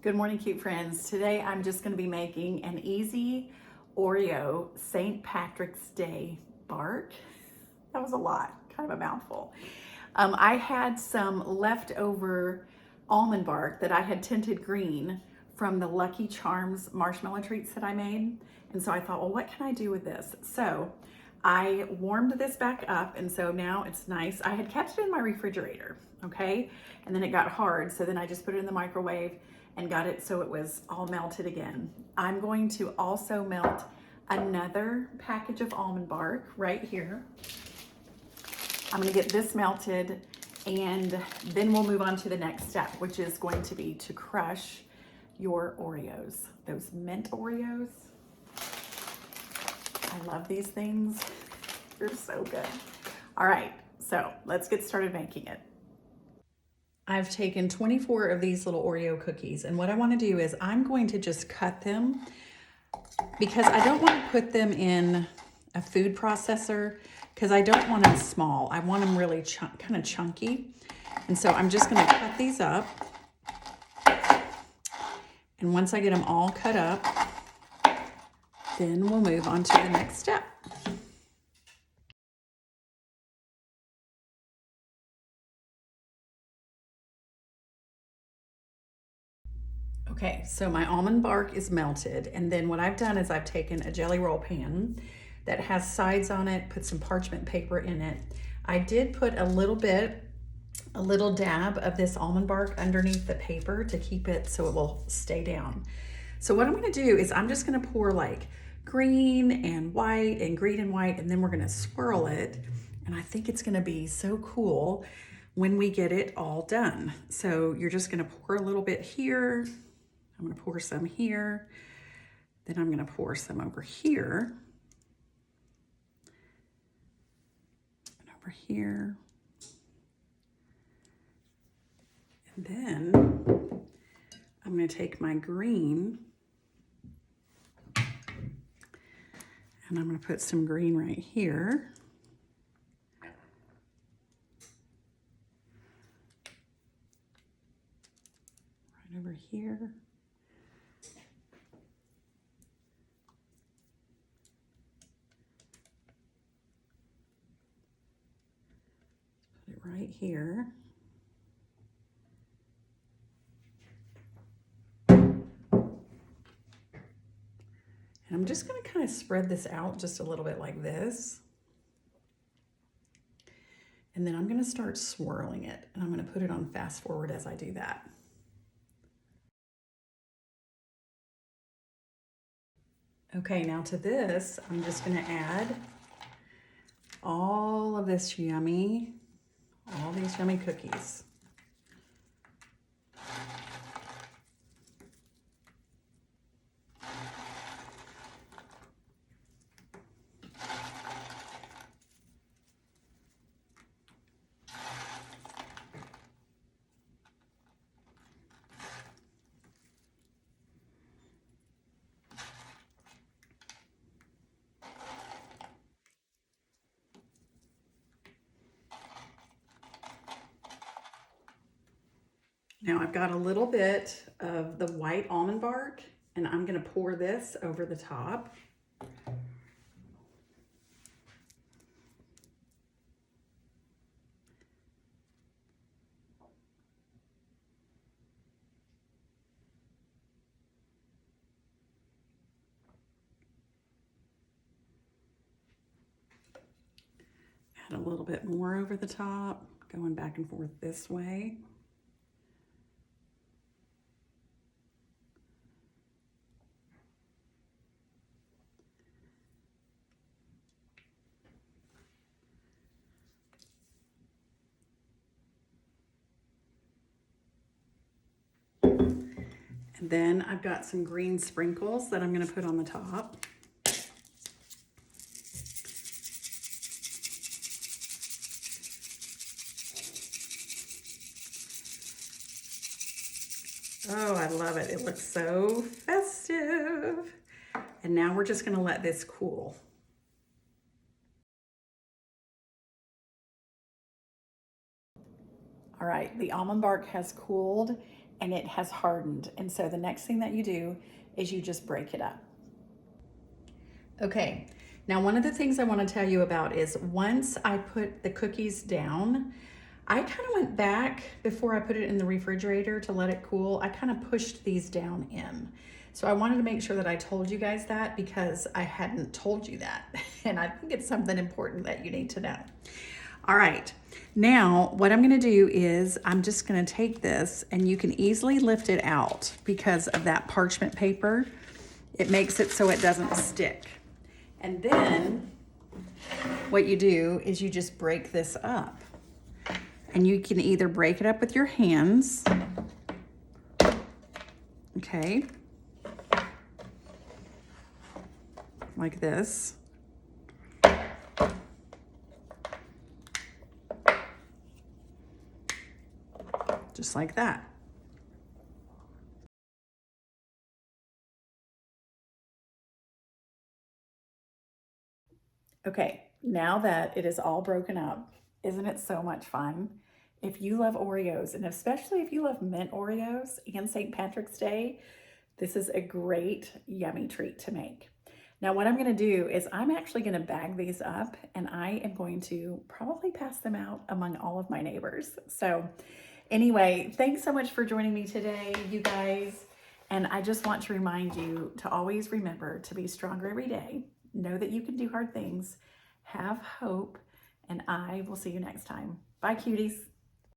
Good morning, cute friends. Today I'm just going to be making an easy Oreo St. Patrick's Day bark. That was a lot, kind of a mouthful. I had some leftover almond bark that I had tinted green from the Lucky Charms marshmallow treats that I made. And so I thought, well, what can I do with this? So I warmed this back up, and so now it's nice. I had kept it in my refrigerator, okay? And then it got hard, so then I just put it in the microwave and got it so it was all melted again. I'm going to also melt another package of almond bark right here. I'm gonna get this melted, and then we'll move on to the next step, which is going to be to crush your Oreos, those mint Oreos. I love these things. They're so good. All right, so let's get started making it. I've taken 24 of these little Oreo cookies, and what I want to do is I'm going to just cut them because I don't want to put them in a food processor because I don't want them small. I want them really kind of chunky. And so I'm just going to cut these up. And once I get them all cut up, then we'll move on to the next step. Okay, so my almond bark is melted, and then what I've done is I've taken a jelly roll pan that has sides on it, put some parchment paper in it. I did put a little dab of this almond bark underneath the paper to keep it so it will stay down. So what I'm gonna do is I'm just gonna pour like green and white, and then we're gonna swirl it. And I think it's gonna be so cool when we get it all done. So you're just gonna pour a little bit here. I'm gonna pour some here. Then I'm gonna pour some over here. And over here. And then I'm gonna take my green and I'm gonna put some green right here. Right over here. Put it right here. And I'm just gonna kind of spread this out just a little bit like this. And then I'm gonna start swirling it, and I'm gonna put it on fast forward as I do that. Okay, now to this, I'm just gonna add all of this all these yummy cookies. Now I've got a little bit of the white almond bark, and I'm gonna pour this over the top. Add a little bit more over the top, going back and forth this way. And then I've got some green sprinkles that I'm gonna put on the top. Oh, I love it. It looks so festive. And now we're just gonna let this cool. All right, the almond bark has cooled, and it has hardened. And so the next thing that you do is you just break it up. Okay, now one of the things I want to tell you about is once I put the cookies down, I kind of went back before I put it in the refrigerator to let it cool. I kind of pushed these down in. So I wanted to make sure that I told you guys that because I hadn't told you that. And I think it's something important that you need to know. All right, now what I'm gonna do is I'm just gonna take this, and you can easily lift it out because of that parchment paper. It makes it so it doesn't stick. And then what you do is you just break this up. And you can either break it up with your hands, okay, like this. Just like that. Okay, now that it is all broken up, isn't it so much fun? If you love Oreos, and especially if you love mint Oreos and St. Patrick's Day, this is a great, yummy treat to make. Now what I'm gonna do is I'm actually gonna bag these up, and I am going to probably pass them out among all of my neighbors. So anyway, thanks so much for joining me today, you guys. And I just want to remind you to always remember to be stronger every day. Know that you can do hard things. Have hope. And I will see you next time. Bye, cuties.